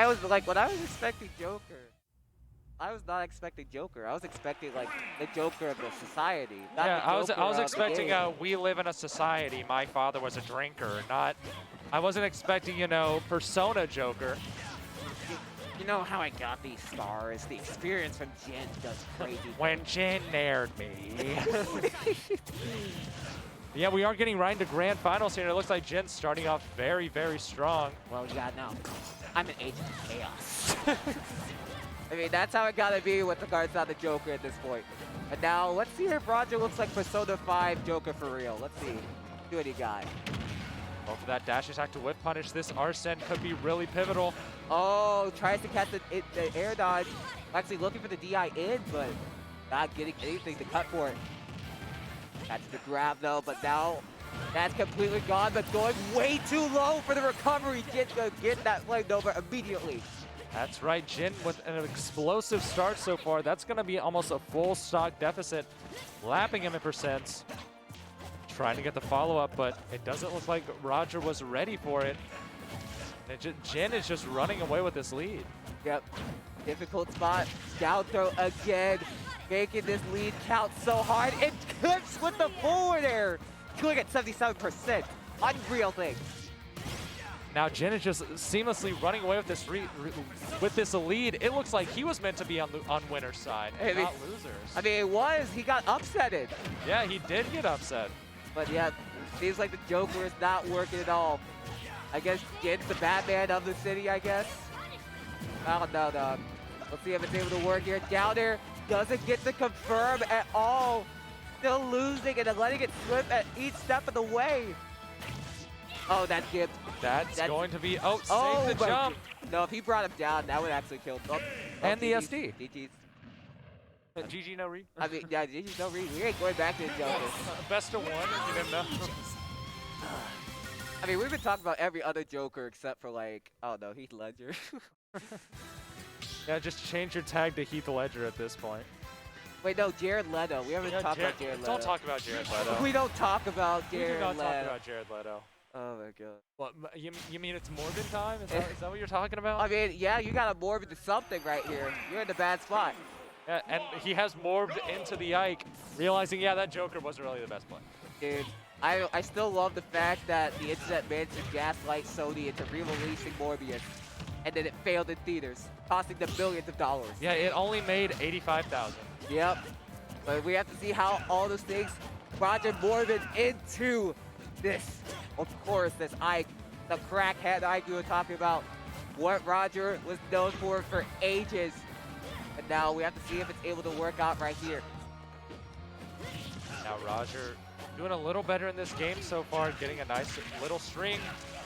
I was like, when I was expecting Joker, I was not expecting Joker. I was expecting like the Joker of the society. Not Yeah, the I was Joker of the expecting game. we live in a society. My father was a drinker, not. I wasn't expecting, you know, Persona Joker. You know how I got these stars? The experience from Jin does crazy. When Jin nared me. Yeah, we are getting right into grand finals here. It looks like Jin's starting off very, very strong. Well, yeah, no. I'm an agent of chaos. I mean, that's how it gotta be with regards to the Joker at this point. And now, let's see if Roger looks like Persona 5 Joker for real. Let's see. Do what he got. Well, for that dash attack to whip punish, this Arsene could be really pivotal. Oh, tries to catch the air dodge. Actually looking for the DI in, but not getting anything to cut for it. That's the grab though, but now that's completely gone, but going way too low for the recovery. Jin's gonna get that flamed over immediately. That's right, Jin with an explosive start so far. That's gonna be almost a full stock deficit, lapping him in percents. Trying to get the follow-up, but it doesn't look like Roger was ready for it. And Jin is just running away with this lead. Yep, difficult spot. Down throw again, making this lead count so hard. It clips with the forward air. Killing at 77%. Unreal thing. Now Jin is just seamlessly running away with this lead. It looks like he was meant to be on winner's side, not losers. I mean, it was. He got upsetted. Yeah, he did get upset. But yeah, seems like the Joker is not working at all. I guess Jin's the Batman of the city, I guess. I don't know, dog. Let's see if it's able to work here. Down there, doesn't get to confirm at all. Still losing and then letting it slip at each step of the way. Oh, that's good. That's going to be, save the jump. No, if he brought him down, that would actually kill him. And the SD. GG's. GG no read. I mean, yeah, GG's no read. We ain't going back to the Joker. Best of one, if you didn't know. I mean, we've been talking about every other Joker except for like, oh no, Heath Ledger. Yeah, just change your tag to Heath Ledger at this point. Wait, no, Jared Leto. We haven't talked about Jared Leto. Don't talk about Jared Leto. We don't talk about Jared Leto. We do not talk about Jared Leto. Oh my god. What, you mean it's Morbid time? Is that what you're talking about? I mean, yeah, you got a Morbid to something right here. You're in a bad spot. Yeah, and he has morbed into the Ike, realizing, yeah, that Joker wasn't really the best play. Dude, I still love the fact that the internet managed to gaslight Sony into re-releasing Morbius, and then it failed in theaters, costing them millions of dollars. Yeah, it only made $85,000. Yep. But we have to see how all those things Roger Morbid into this. Of course, this Ike, the crackhead Ike we were talking about, what Roger was known for ages. And now we have to see if it's able to work out right here. Now Roger doing a little better in this game so far, getting a nice little string.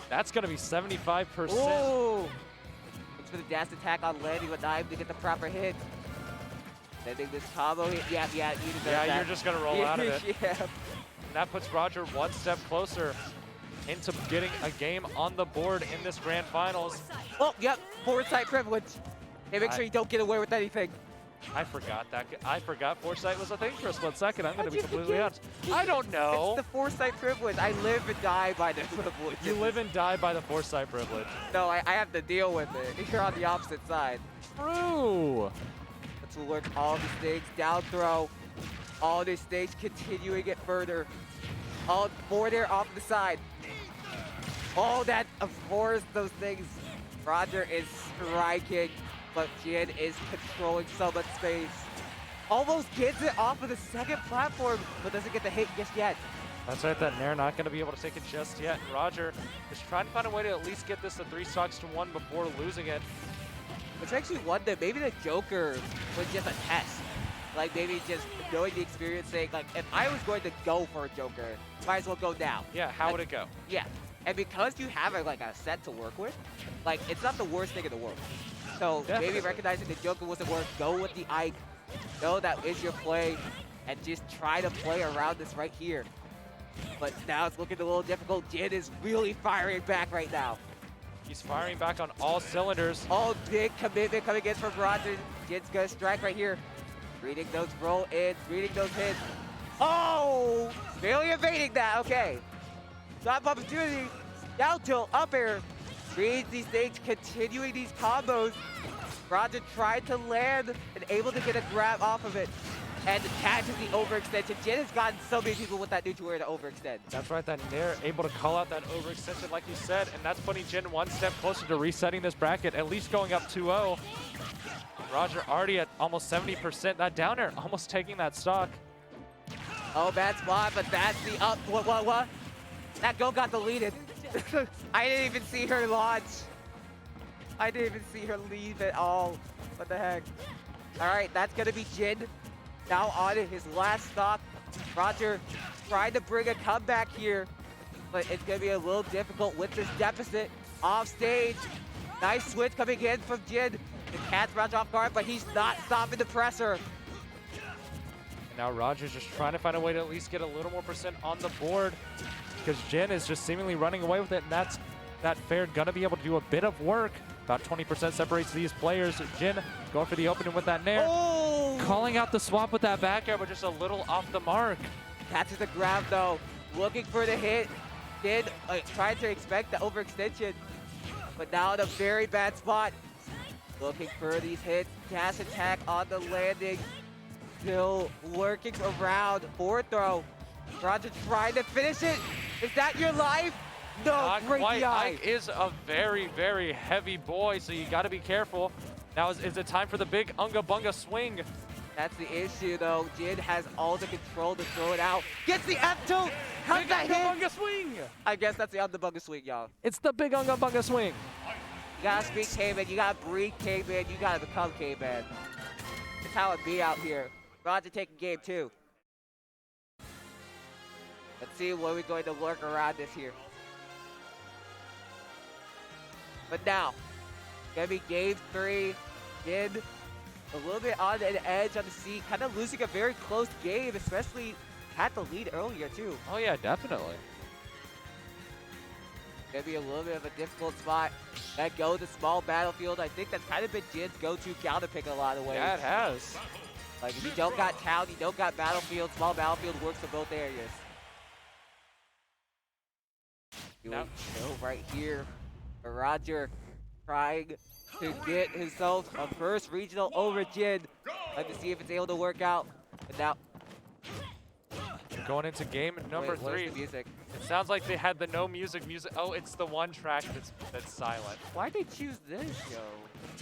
That's going to be 75%. Ooh! Looks for the dash attack on landing with knife to get the proper hit. Sending this combo hit. Yeah, you're just going to roll out of it. Yeah. And that puts Roger one step closer into getting a game on the board in this grand finals. Oh, yep, foresight privilege. Hey, make sure you don't get away with anything. I forgot that. I forgot foresight was a thing for a split second. I'm going to be completely honest. I don't know. It's the foresight privilege. I live and die by the privilege. You live and die by the foresight privilege. No, I have to deal with it. You're on the opposite side. True. Let's work all these things. Down throw. All these things, continuing it further. All forward air off the side. All that, of course, those things. Roger is striking, but Jin is controlling so much space. Almost gets it off of the second platform, but doesn't get the hit just yet. That's right, that Nair not going to be able to take it just yet. Roger is trying to find a way to at least get this to 3 stocks to 1 before losing it. Which makes me wonder, maybe the Joker was just a test. Like maybe just knowing the experience, saying like, if I was going to go for a Joker, might as well go now. Yeah, how would it go? Yeah, and because you have like a set to work with, like it's not the worst thing in the world. So maybe recognizing the Joker wasn't work, go with the Ike, know that is your play, and just try to play around this right here. But now it's looking a little difficult. Jin is really firing back right now. He's firing back on all cylinders. Oh, big commitment coming in from Roger. Jin's gonna strike right here. Reading those roll-ins, reading those hits. Oh! Barely evading that, okay. Stop opportunity. Down tilt, up air. reads these things, continuing these combos. Roger tried to land and able to get a grab off of it. And catches the overextension. Jin has gotten so many people with that neutral air to overextend. That's right, that Nair able to call out that overextension like you said, and that's putting Jin one step closer to resetting this bracket, at least going up 2-0. Roger already at almost 70%. That down air almost taking that stock. Oh, bad spot, but that's the up. What? That go got deleted. I didn't even see her launch. I didn't even see her leave at all. What the heck? All right, that's going to be Jin. Now on his last stock. Roger tried to bring a comeback here, but it's going to be a little difficult with this deficit. Off stage. Nice switch coming in from Jin. The cat's Roger off guard, but he's not stopping the presser. And now Roger's just trying to find a way to at least get a little more percent on the board, because Jin is just seemingly running away with it, and that's that Fair gonna be able to do a bit of work. About 20% separates these players. Jin going for the opening with that Nair. Oh! Calling out the swap with that back air, but just a little off the mark. Catches the grab though, looking for the hit. Jin trying to expect the overextension, but now in a very bad spot. Looking for these hits. Dash attack on the landing. Still working around. Forward throw. Roger trying to finish it. Is that your life? No, Not great quite. DI. Ike is a very, very heavy boy, so you got to be careful. Now is it time for the big Unga Bunga swing? That's the issue though. Jin has all the control to throw it out. Gets the F2. How's Big that Unga hit? Bunga swing! I guess that's the Unga Bunga swing, y'all. It's the big Unga Bunga swing. You gotta speak caveman, you gotta breathe caveman, you gotta become caveman. That's how it be out here. Roger taking game 2. Let's see what we're going to work around this here. But now, gonna be game 3. Jin a little bit on an edge on the seat, kind of losing a very close game, especially had the lead earlier too. Oh yeah, definitely. Gonna be a little bit of a difficult spot. That go to small battlefield. I think that's kind of been Jin's go-to counter pick in a lot of ways. Yeah, it has. Like if you don't got town, you don't got battlefield, small battlefield works in both areas. Now, right here. Roger trying to get himself a first regional over Jin. Let's see if it's able to work out. But now, going into game number 3. Where's the music? It sounds like they had the no music. Oh, it's the one track that's silent. Why'd they choose this, yo?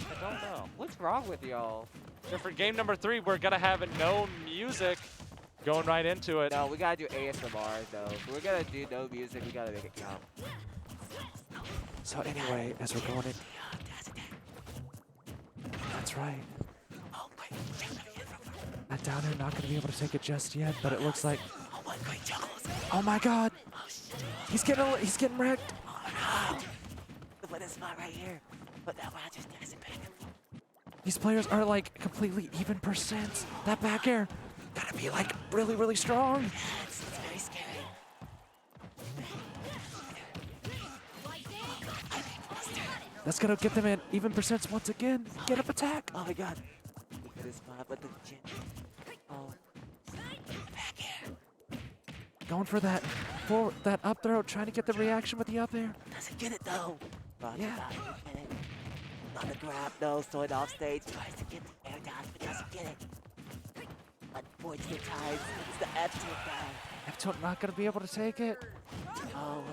I don't know. What's wrong with y'all? So for game number 3, we're gonna have a no music. Going right into it. No, we gotta do ASMR though. If we're gonna do no music, we gotta make it count. So anyway, as we're going in, that's right. That down there not gonna be able to take it just yet, but it looks like. Oh my God! He's getting wrecked. Put this spot right here. Put that Roger's dash back. These players are like completely even percents. That back air gotta be like really, really strong. Yeah, it's very scary. That's gonna get them in even percents once again. Get up attack. Oh my God. Look at this spot, but the Jin. Oh. Back here. Going for that up throw, trying to get the reaction with the up air. Doesn't get it though. Roger Yeah. doesn't get it. On the grab though, so it off stage. Tries to get the air down, but doesn't get it. Unfortunate times. It's the F2 down. F2 not gonna be able to take it. Oh,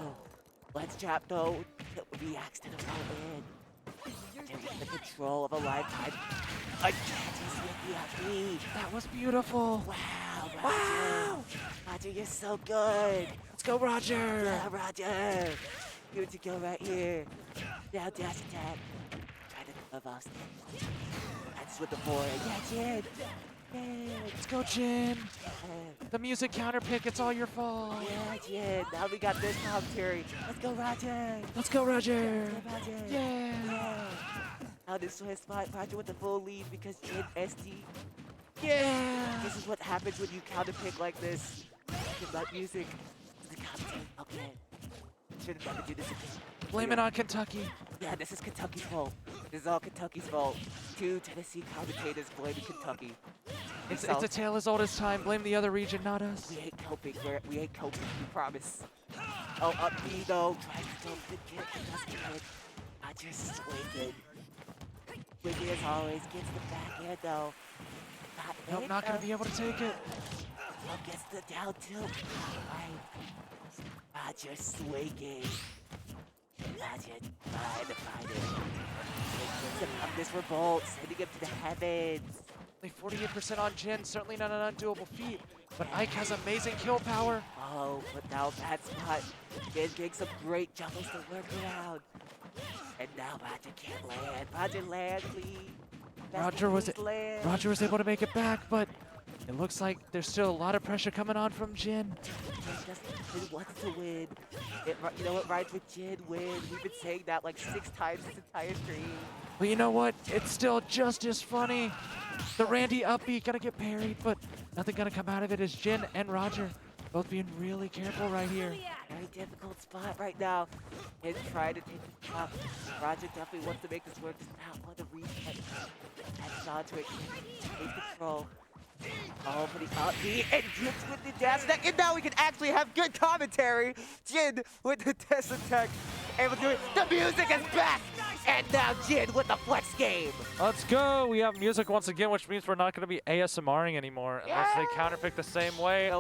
let's trap though. It reacts to the roll in. Jin with the control of a lifetime. Again, he's with the FB. That was beautiful. Wow, Roger. Wow. Roger, you're so good. Let's go, Roger. Yeah, Roger. Good to go right here. Now dash attack. Try to move off stage. That's with the board. Yeah, Jin. Yeah. Let's go, Jin. The music counter pick, it's all your fault. Yeah, Jin. Now we got this commentary. Let's go, Roger. Let's go, Roger. Yeah, Roger. Yeah. Yeah. Now this one spot, Roger with the full lead because Jin SD. Yeah. This is what happens when you counter pick like this. Give that music. The commentary. Okay. Should never do this again. Blame it on Kentucky. Yeah, this is Kentucky's fault. This is all Kentucky's fault. 2 Tennessee commentators blaming Kentucky. It's a tale as old as time. Blame the other region, not us. We ain't coping. We ain't coping. We promise. Oh, up B though. Tries to go good kick. Doesn't get it. Roger swinging. Swinging as always, gets the backhand though. Nope, not going to be able to take it. Gets the down tilt. Right. Roger swinging. Roger trying to find it. Gets him up this revolt, sending him to the heavens. Only 48% on Jin, certainly not an undoable feat. But Ike has amazing kill power. Oh, but now bad spot. Jin takes some great juggles to work around. And now Roger can't land. Roger land, please. Roger was able to make it back, but it looks like there's still a lot of pressure coming on from Jin. Jin wants to win. You know what, rides with Jin, win. We've been saying that like 6 times this entire stream. But you know what? It's still just as funny. The Randy upbeat gonna get parried, but nothing gonna come out of it as Jin and Roger both being really careful right here. Very difficult spot right now. Jin trying to take the top. Roger definitely wants to make this work. Just not want to reset. That's onto it. Take control. Oh, but he upbeat and gets with the dash attack. And now we can actually have good commentary. Jin with the dash attack. Able to do it. The music is back. And now Jin with the flex game. Let's go. We have music once again, which means we're not going to be ASMRing anymore unless they counterpick the same way.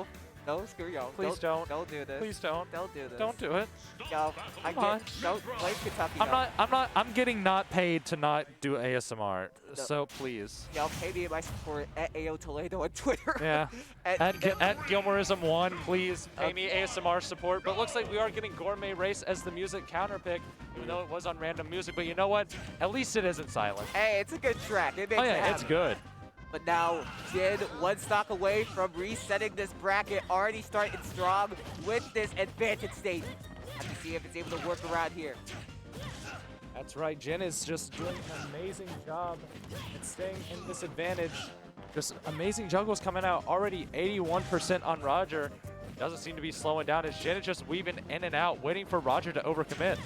No, screw y'all. Please don't. Don't do this. Please don't. Don't do this. Don't do it. Yo, Come on. Don't play Kentucky. I'm getting not paid to not do ASMR. No. So please. Y'all pay me my support at AO Toledo on Twitter. Yeah. at Gilmoreism1, please pay me ASMR support. But looks like we are getting Gourmet Race as the music counterpick, even though it was on random music. But you know what? At least it isn't silent. Hey, it's a good track. It makes Oh yeah, it's good. But now Jin one stock away from resetting this bracket, already starting strong with this advantage state. Have to see if it's able to work around here. That's right, Jin is just doing an amazing job at staying in this advantage. Just amazing juggles coming out, already 81% on Roger. Doesn't seem to be slowing down as Jin is just weaving in and out, waiting for Roger to overcommit.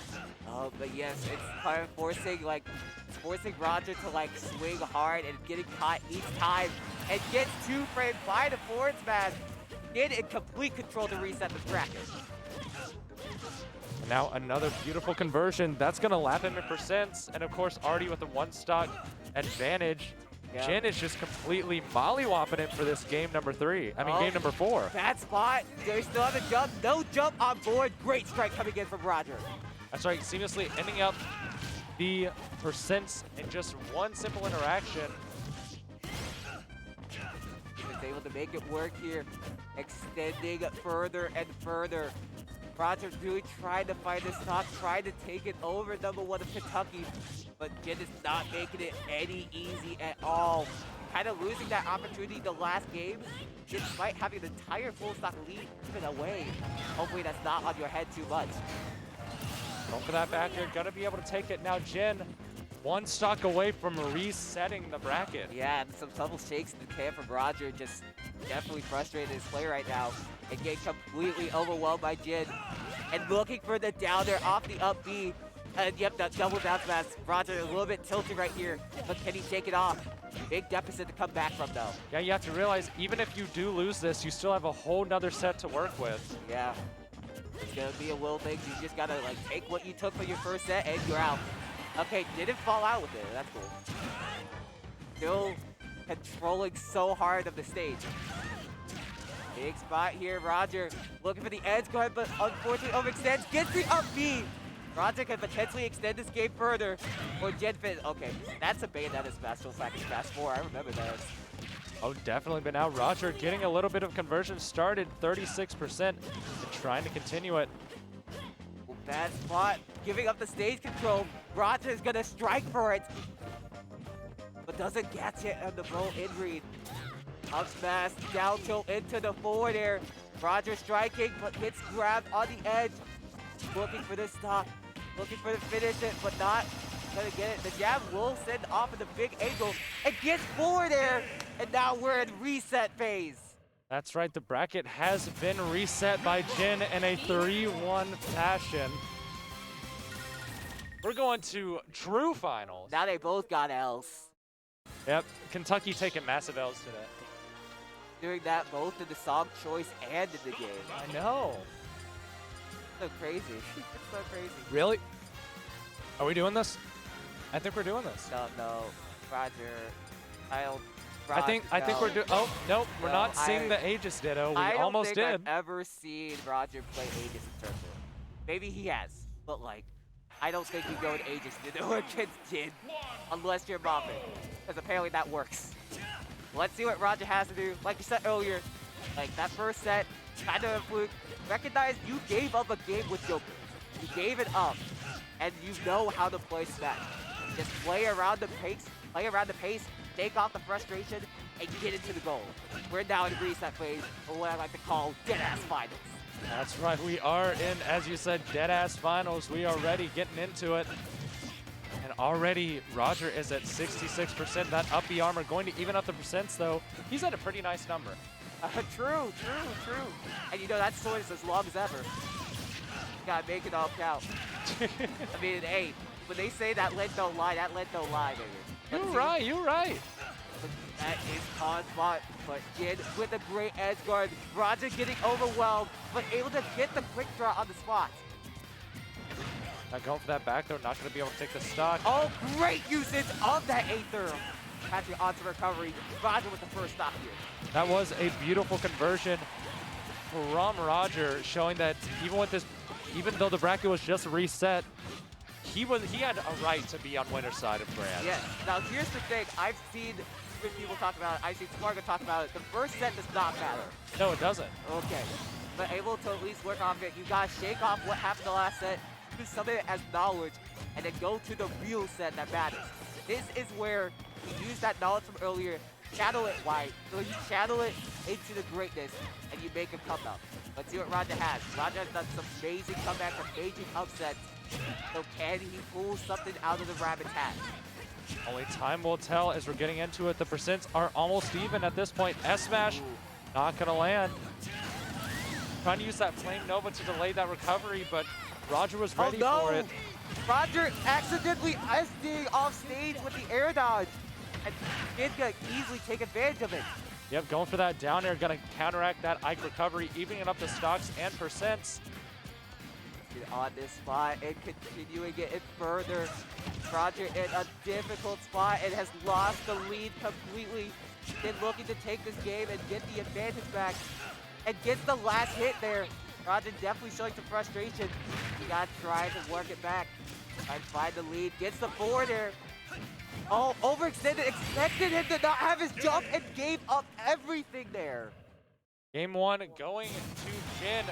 Oh, but yes, it's kind of forcing Roger to like swing hard and getting caught each time. And gets 2 frames by the forward smash. Jin in complete control to reset this bracket. Now another beautiful conversion. That's going to lap him in percents. And of course, already with the 1-stock advantage, Yeah. Jin is just completely mollywopping him for this game number 3. I mean, game number 4. Bad spot. They still have a jump. No jump on board. Great strike coming in from Roger. That's right, seamlessly ending up the percents in just one simple interaction. He's able to make it work here, extending further and further. Roger really tried to find this stock, tried to take it over #1 of Kentucky, but Jin is not making it any easy at all. Kind of losing that opportunity the last game, despite having the entire full stock lead given away. Hopefully that's not on your head too much. Going for that back here, gonna be able to take it. Now Jin, 1 stock away from resetting the bracket. Yeah, and some double shakes in the camp from Roger, just definitely frustrated his play right now. And getting completely overwhelmed by Jin. And looking for the downer off the up B. And yep, that double down smash. Roger a little bit tilted right here, but can he take it off? Big deficit to come back from though. Yeah, you have to realize, even if you do lose this, you still have a whole nother set to work with. Yeah. It's gonna be a little thing. You just gotta like take what you took for your first set and you're out. Okay, didn't fall out with it. That's cool. Still controlling so hard of the stage. Big spot here, Roger. Looking for the edge, go ahead, but unfortunately overextends. Gets the up B. Roger can potentially extend this game further. Or Jin fit. Okay, that's a Bayonetta smash, so back in Smash 4. I remember that. Oh, definitely. But now Roger getting a little bit of conversion started, 36%, and trying to continue it. Bad spot, giving up the stage control. Roger is gonna strike for it, but doesn't catch it on the roll in read. Up smash, down tilt into the forward air. Roger striking, but gets grabbed on the edge. Looking for this stop, looking for the finish it, but not gonna get it. The jab will send off at the big angle and gets forward air, and now we're in reset phase. That's right, the bracket has been reset by Jin in a 3-1 fashion. We're going to true finals. Now they both got L's. Yep, Kentucky taking massive L's today. Doing that both in the song choice and in the game. I know. So crazy. It's so crazy. Really? Are we doing this? I think we're doing this. No. Roger. I think we're doing. Oh nope, we're not seeing the Aegis Ditto. We almost did. I don't think I've ever seen Roger play Aegis in Turtle. Maybe he has, but like, I don't think you go in Aegis Ditto against Jin, unless you're Muffin, because apparently that works. Let's see what Roger has to do. Like you said earlier, like that first set, kind of a fluke. Recognize you gave up a game with Joker. You gave it up, and you know how to play Smash. Just play around the pace, take off the frustration, and get into the goal. We're now in reset phase, or what I like to call dead-ass finals. That's right, we are in, as you said, dead-ass finals. We are ready, getting into it. And already, Roger is at 66%. That up B armor going to even up the percents, though. He's at a pretty nice number. True. And you know, that sword is as long as ever. You gotta make it all count. I mean, hey, when they say that length don't lie, baby. You're right. That is Khan's spot, but Jin with a great edge guard. Roger getting overwhelmed, but able to get the quick draw on the spot. Not going for that back, though. Not going to be able to take the stock. Oh, great usage of that Aether. Catching onto recovery. Roger with the first stop here. That was a beautiful conversion from Roger, showing that even though the bracket was just reset, he had a right to be on winner's side of Grand. Yeah. Now here's the thing. I've seen people talk about it. I've seen Smarga talk about it. The first set does not matter. No, it doesn't. Okay. But able to at least work off it. You gotta shake off what happened the last set, do something as knowledge, and then go to the real set that matters. This is where you use that knowledge from earlier, channel it wide. So you channel it into the greatness, and you make him come up. Let's see what Roger has. Roger has done some amazing comebacks, amazing upsets. So can he pull something out of the rabbit's hat? Only time will tell as we're getting into it. The percents are almost even at this point. S-Smash, not going to land. Trying to use that Flame Nova to delay that recovery, but Roger was ready for it. Roger accidentally SDing off stage with the air dodge. And Jin can easily take advantage of it. Yep, going for that down air, going to counteract that Ike recovery, evening up the stocks and percents. On this spot and continuing it further. Roger in a difficult spot and has lost the lead completely. Then looking to take this game and get the advantage back and gets the last hit there. Roger definitely showing some frustration. You gotta try to work it back. Try to find the lead. Gets the forward there. Oh, overextended. Expected him to not have his jump and gave up everything there. Game one going to Jin.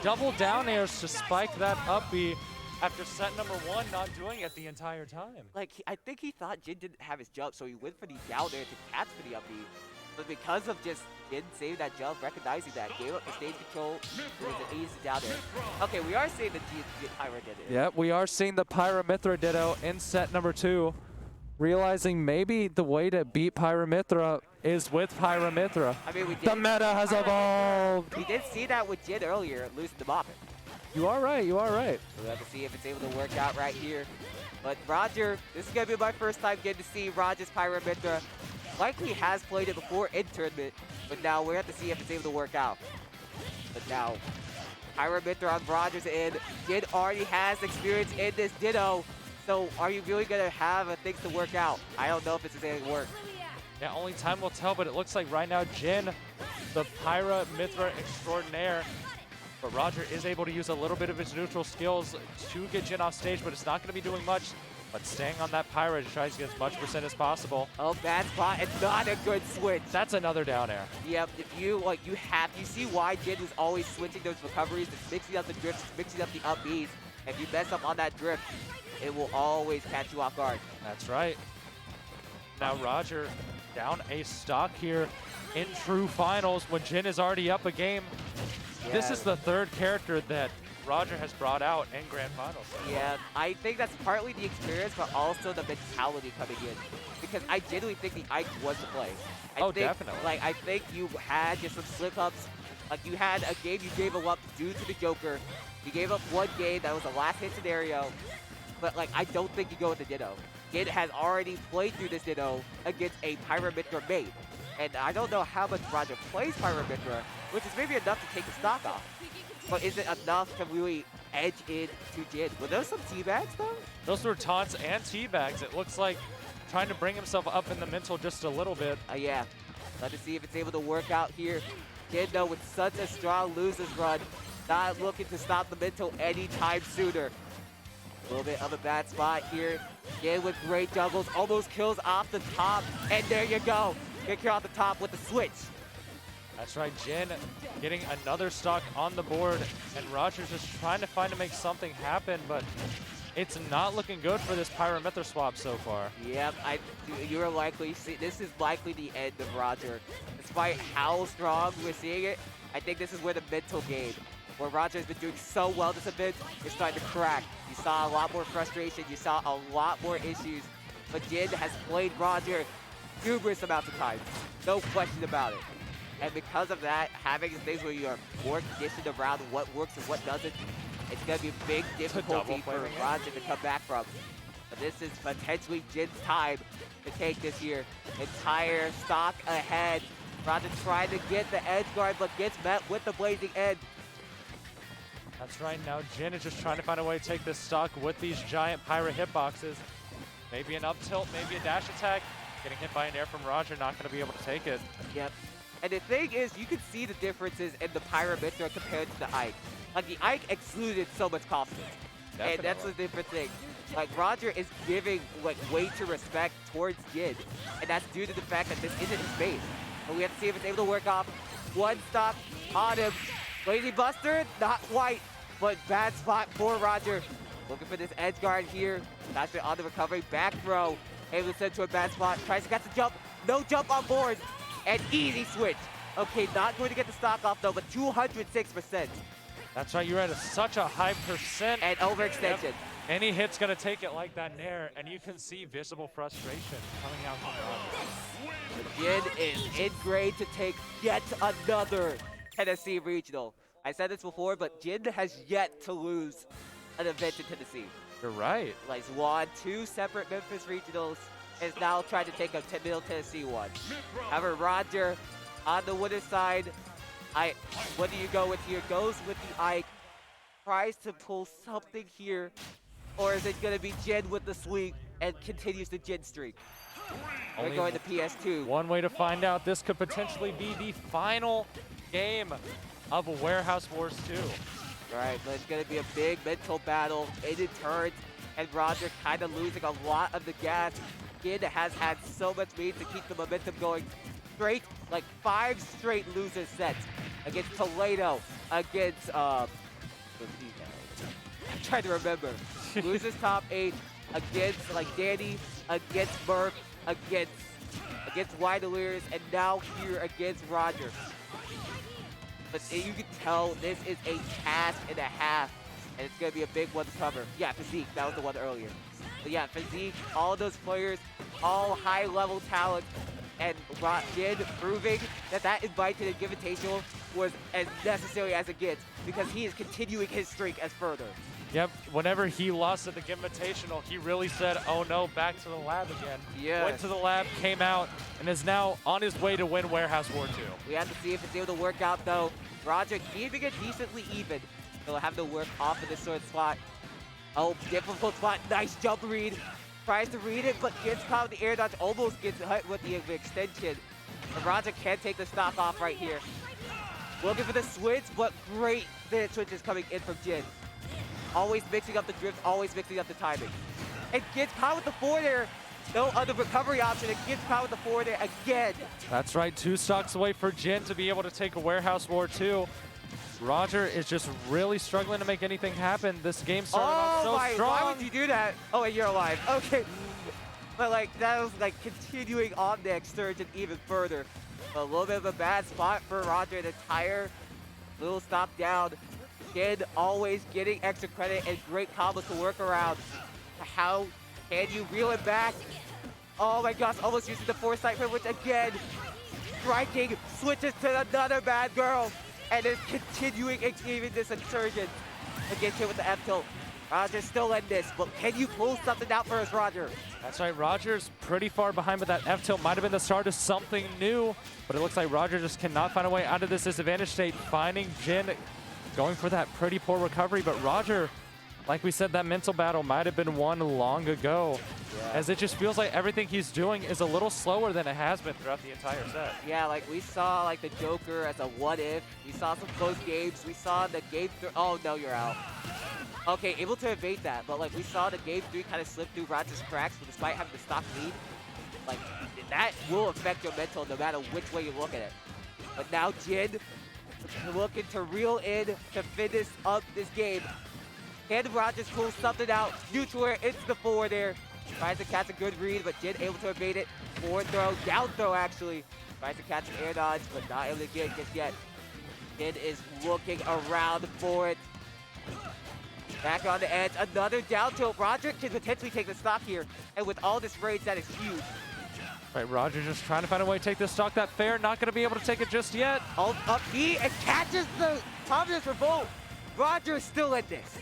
Double down airs to spike that up B after set number one not doing it the entire time. Like, I think he thought Jin didn't have his jump, so he went for the down air to catch for the up B. But because of just Jin saving that jump, recognizing that, gave up the stage control, it was an easy down air. Okay, we are seeing the Pyra Ditto. Yep, we are seeing the Pyra Mythra Ditto in set number two. Realizing maybe the way to beat Pyra Mythra is with Pyra Mythra. I mean, the meta has evolved. We did see that with Jin earlier, losing to Muffin. You are right, you are right. We'll have to see if it's able to work out right here. But Roger, this is going to be my first time getting to see Roger's Pyra Mythra. Likely has played it before in tournament, but now we'll have to see if it's able to work out. But now, Pyra Mythra on Roger's end. Jin already has experience in this Ditto. So are you really going to have things to work out? I don't know if this is going to work. Yeah, only time will tell, but it looks like right now Jin, the Pyra Mythra extraordinaire. But Roger is able to use a little bit of his neutral skills to get Jin off stage, but it's not going to be doing much. But staying on that Pyra to try to get as much percent as possible. Oh, bad spot and not a good switch. That's another down air. Yep, if you see why Jin was always switching those recoveries, just mixing up the drifts, mixing up the up Bs. If you mess up on that drift, it will always catch you off guard. That's right. Now Roger down a stock here in true finals when Jin is already up a game. Yeah. This is the third character that Roger has brought out in Grand Finals. Yeah, I think that's partly the experience, but also the mentality coming in. Because I genuinely think the Ike was the play. Definitely. Like, I think you had just some slip-ups. Like, you had a game you gave up due to the Joker. You gave up one game that was a last hit scenario. But, like, I don't think you go with the Ditto. Jin has already played through this Ditto against a Pyra Mythra mate. And I don't know how much Roger plays Pyra Mythra, which is maybe enough to take the stock off. But is it enough to really edge in to Jin. Were those some teabags though? Those were taunts and teabags. It looks like trying to bring himself up in the mental just a little bit. Yeah. Let's see if it's able to work out here. Jin, though, with such a strong losers run, not looking to stop the mental anytime sooner. A little bit of a bad spot here. Jin with great juggles, almost kills off the top, and there you go. Get kill off the top with the switch. That's right, Jin getting another stock on the board, and Roger's just trying to find to make something happen, but it's not looking good for this Pyra Mythra swap so far. Yep, you're likely this is likely the end of Roger. Despite how strong we're seeing it, I think this is where the mental game, where Roger has been doing so well this event, is starting to crack. You saw a lot more frustration, you saw a lot more issues, but Jin has played Roger numerous amounts of times, no question about it. And because of that, having things where you are more conditioned around what works and what doesn't, it's going to be a big difficulty for Roger to come back from. But this is potentially Jin's time to take this here. Entire stock ahead. Roger trying to get the edge guard, but gets met with the blazing edge. That's right, now Jin is just trying to find a way to take this stock with these giant Pyra hitboxes. Maybe an up tilt, maybe a dash attack. Getting hit by an air from Roger, not going to be able to take it. Yep. And the thing is, you can see the differences in the Pyra Mythra compared to the Ike. Like, the Ike exuded so much confidence. Definitely. And that's the different thing. Like, Roger is giving, like, way too respect towards Jin. And that's due to the fact that this isn't his base. But we have to see if it's able to work off. One stock on him. Lazy Buster, not quite, but bad spot for Roger. Looking for this edge guard here. That's it on the recovery. Back throw. Able to send to a bad spot. Tries to get the jump. No jump on board. And easy switch. Okay, not going to get the stock off though, but 206%. That's right, you're at such a high percent. And overextension. Yep. Any hit's gonna take it like that nair, and you can see visible frustration coming out from Roger. Jin is in grade to take yet another Tennessee regional. I said this before, but Jin has yet to lose an event in Tennessee. You're right. Like, he's won 2 separate Memphis regionals, and is now trying to take a Middle Tennessee one. However, Roger on the winner's side, what do you go with here? Goes with the Ike, tries to pull something here, or is it going to be Jin with the sweep and continues the Jin streak? We're going to PS2. One way to find out, this could potentially be the final game of Warehouse Wars 2. All right, but it's going to be a big mental battle in turns, and Roger kind of losing a lot of the gas. Jin has had so much means to keep the momentum going. Straight, like 5 straight loser sets against Toledo, against, I'm trying to remember. Losers top 8, against like Danny, against Murph, against Wideleers, and now here against Roger. But you can tell this is a task and a half, and it's going to be a big one to cover. Yeah, Physique, that was the one earlier. But yeah, Physique, all those players, all high-level talent, and Jin proving that that invite to the Invitational was as necessary as it gets, because he is continuing his streak as further. Yep, whenever he lost at the Invitational, he really said, oh no, back to the lab again. Yeah. Went to the lab, came out, and is now on his way to win Warehouse War 2. We have to see if it's able to work out though. Roger keeping it decently even. He'll have to work off of this sort of spot. Oh, difficult spot, nice jump read. Tries to read it, but gets caught with the air dodge, almost gets hit with the extension. But Roger can take the stock off right here. Looking for the switch, but great switches coming in from Jin. Always mixing up the drifts, always mixing up the timing. And gets caught with the forward air. No other recovery option, and gets caught with the forward air again. That's right, 2 stocks away for Jin to be able to take a Warehouse War 2. Roger is just really struggling to make anything happen. This game started off so strong. Why would you do that? Oh, and you're alive. Okay. But like, that was like continuing on the excursion even further. A little bit of a bad spot for Roger. The entire little stop down. Jin always getting extra credit and great combos to work around. How can you reel it back? Oh my gosh, almost using the foresight privilege again. Striking, switches to another bad girl. And is continuing even this insurgent against him with the F tilt. Roger's still in this, but can you pull something out for us, Roger? That's right, Roger's pretty far behind, but that F tilt might have been the start of something new. But it looks like Roger just cannot find a way out of this disadvantage state, finding Jin going for that pretty poor recovery, but Roger, like we said, that mental battle might have been won long ago, as it just feels like everything he's doing is a little slower than it has been throughout the entire set. Yeah, like we saw like the Joker as a what if. We saw some close games. We saw the game oh no, you're out. Okay, able to evade that, but like we saw the game 3 kind of slip through Roger's cracks, but despite having the stock lead, like that will affect your mental no matter which way you look at it. But now Jin looking to reel in to finish up this game. Can Rogers pull something out? Neutral air into the forward air. Tries to catch a good read, but Jin able to evade it. Forward throw, down throw actually. Tries to catch an air dodge, but not able to get it just yet. Jin is looking around for it. Back on the edge, another down tilt. Roger can potentially take the stock here, and with all this rage, that is huge. Right, Roger just trying to find a way to take this stock. That fair, not going to be able to take it just yet. Ult up B and catches the Thomas revolt. Roger is still in this.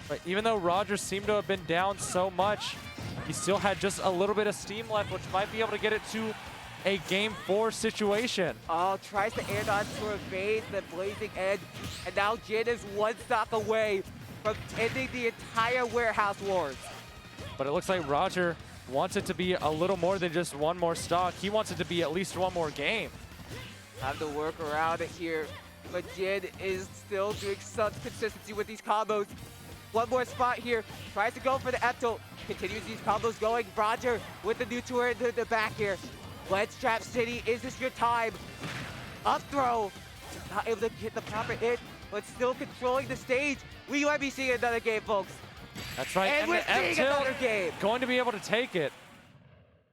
Right, even though Roger seemed to have been down so much, he still had just a little bit of steam left, which might be able to get it to a Game 4 situation. Oh, tries to air dodge to evade the blazing edge, and now Jin is one stock away from ending the entire warehouse wars. But it looks like Roger wants it to be a little more than just one more stock. He wants it to be at least one more game. Have to work around it here, but Jin is still doing such consistency with these combos. One more spot here, tries to go for the F tilt, continues these combos going. Roger with the neutral air into the back here. Let's trap City, is this your time? Up throw, not able to get the proper hit, but still controlling the stage. We might be seeing another game, folks. That's right, And we're the seeing F-tilt another game. going to be able to take it.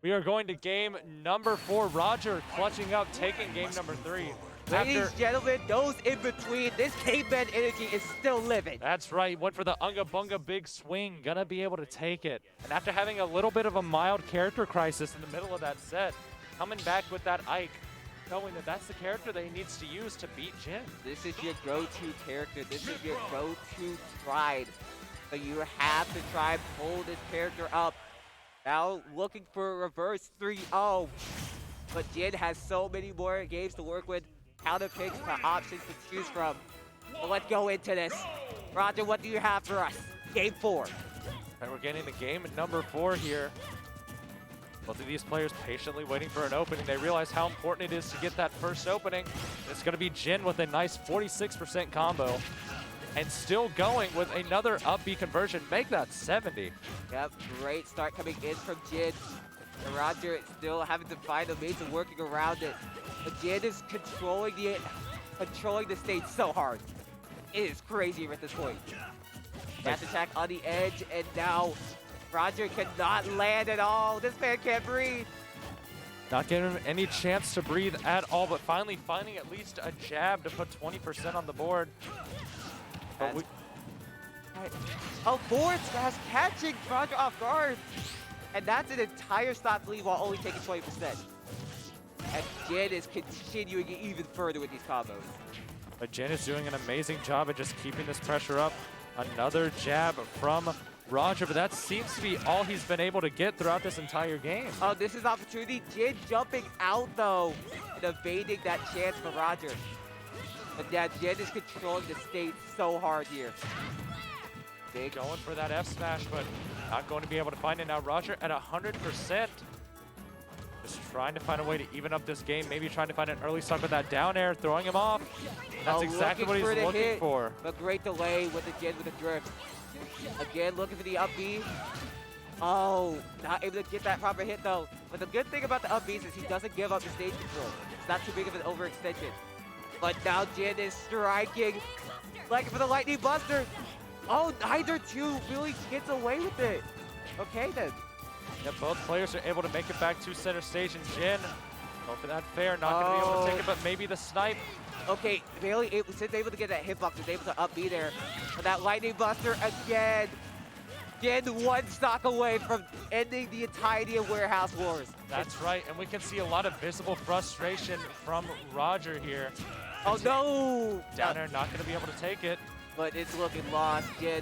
We are going to game number 4. Roger clutching up, taking game number 3. Ladies and gentlemen, those in between, this caveman energy is still living. That's right, went for the Unga Bunga big swing, gonna be able to take it. And after having a little bit of a mild character crisis in the middle of that set, coming back with that Ike, knowing that that's the character that he needs to use to beat Jin. This is your go-to character. This is your go-to stride. So you have to try and pull this character up. Now looking for a reverse 3-0. But Jin has so many more games to work with, counter picks, options to choose from. But let's go into this. Roger, what do you have for us? Game 4. And we're getting to game number 4 here. Both of these players patiently waiting for an opening. They realize how important it is to get that first opening. It's going to be Jin with a nice 46% combo. And still going with another up B conversion. Make that 70. Yep, great start coming in from Jin. And Roger still having to find a means of working around it. But Jin is controlling the stage so hard. It is crazy at this point. Dash attack on the edge, and now Roger cannot land at all. This man can't breathe. Not giving him any chance to breathe at all, but finally finding at least a jab to put 20% on the board. But oh, forward smash catching Roger off guard. And that's an entire stock lead while only taking 20%. And Jin is continuing it even further with these combos. But Jin is doing an amazing job at just keeping this pressure up. Another jab from Roger, but that seems to be all he's been able to get throughout this entire game. Oh, this is opportunity. Jin jumping out, though, and evading that chance for Roger. But yeah, Jin is controlling the stage so hard here. Big. Going for that F smash, but not going to be able to find it. Now Roger at 100%. Just trying to find a way to even up this game. Maybe trying to find an early stock with that down air, throwing him off. That's exactly what he's looking for. A great delay with the Jin with the drift. Again, looking for the up B. Oh, not able to get that proper hit though. But the good thing about the up Bs is he doesn't give up the stage control. It's not too big of an overextension. But now Jin is striking. Like for the lightning buster. Oh, neither two really gets away with it. Okay then. Yeah, both players are able to make it back to center stage, and Jin, going for that fair, not going to be able to take it, but maybe the snipe. Okay, Bailey since able to get that hitbox, was able to up B there. But that lightning buster again. Jin one stock away from ending the entirety of Warehouse Wars. That's right, and we can see a lot of visible frustration from Roger here. Oh no! Down there, not going to be able to take it. But it's looking lost. Jin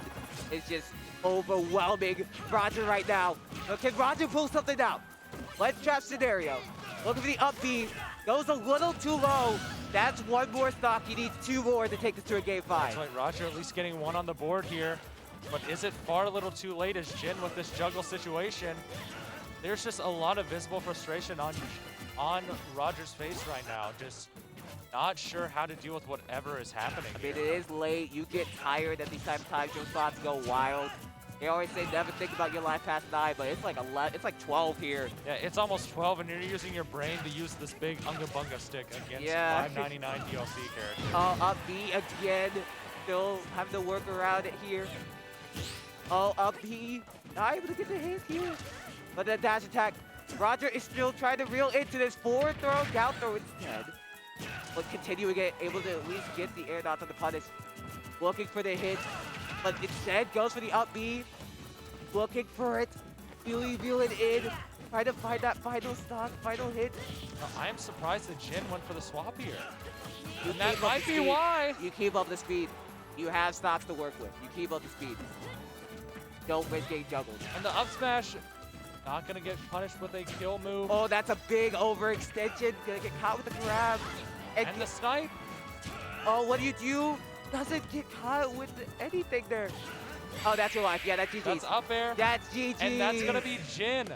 is just overwhelming Roger right now. Now, can Roger pull something out? Ledge trap scenario. Looking for the up B. Goes a little too low. That's one more stock. He needs 2 more to take this to a game 5. That's right, Roger at least getting 1 on the board here. But is it far a little too late as Jin with this juggle situation? There's just a lot of visible frustration on Roger's face right now. Just not sure how to deal with whatever is happening. I mean, it is late. You get tired at these type of times. Your spots go wild. They always say never think about your life past 9, but it's like 11, it's like 12 here. Yeah, it's almost 12, and you're using your brain to use this big Unga Bunga stick against Yeah. 599 DLC character. Up B again. Still having to work around it here. Up B. Not able to get the hit here. But the dash attack. Roger is still trying to reel into this forward throw, down throw instead. But continuing it, able to at least get the air dodge on the punish. Looking for the hit, but instead goes for the up B. Looking for it, really reeling in. Trying to find that final stock, final hit. Now, I am surprised that Jin went for the swap here. You And that keep up might the be speed. why. You keep up the speed. You have stocks to work with. You keep up the speed. Don't risk getting juggled. And the up smash, not gonna get punished with a kill move. Oh, that's a big overextension. Gonna get caught with the grab. And the snipe. Oh, what do you do? Doesn't get caught with anything there. Oh, that's your life. Yeah, that's GG's. That's up air. That's GG. And that's gonna be Jin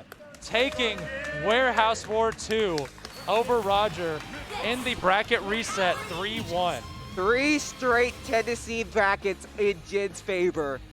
taking Warehouse War 2 over Roger in the bracket reset 3-1. 3 straight Tennessee brackets in Jin's favor.